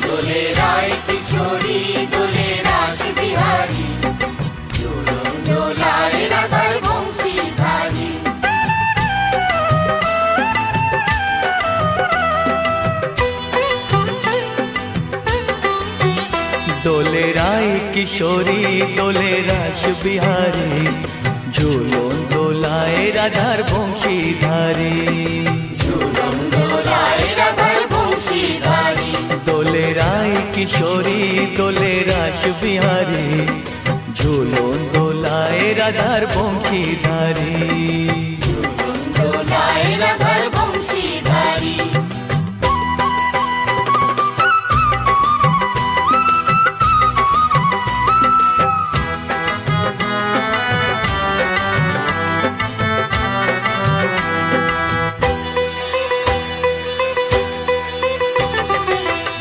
দোলে রায় কিশোরী দোলে রাস বিহারী, ঝুলন দোলায় রাধার বংশীধারী। দোলে রায় কিশোরী দোলে রাস বিহারী, ঝুলন দোলায় রাধার বংশীধারী। ঝুলন দোলায় রাধার বংশীধারী। দোলে রায় কিশোরী দোলে রাস বিহারী, ঝুলন দোলায় রাধার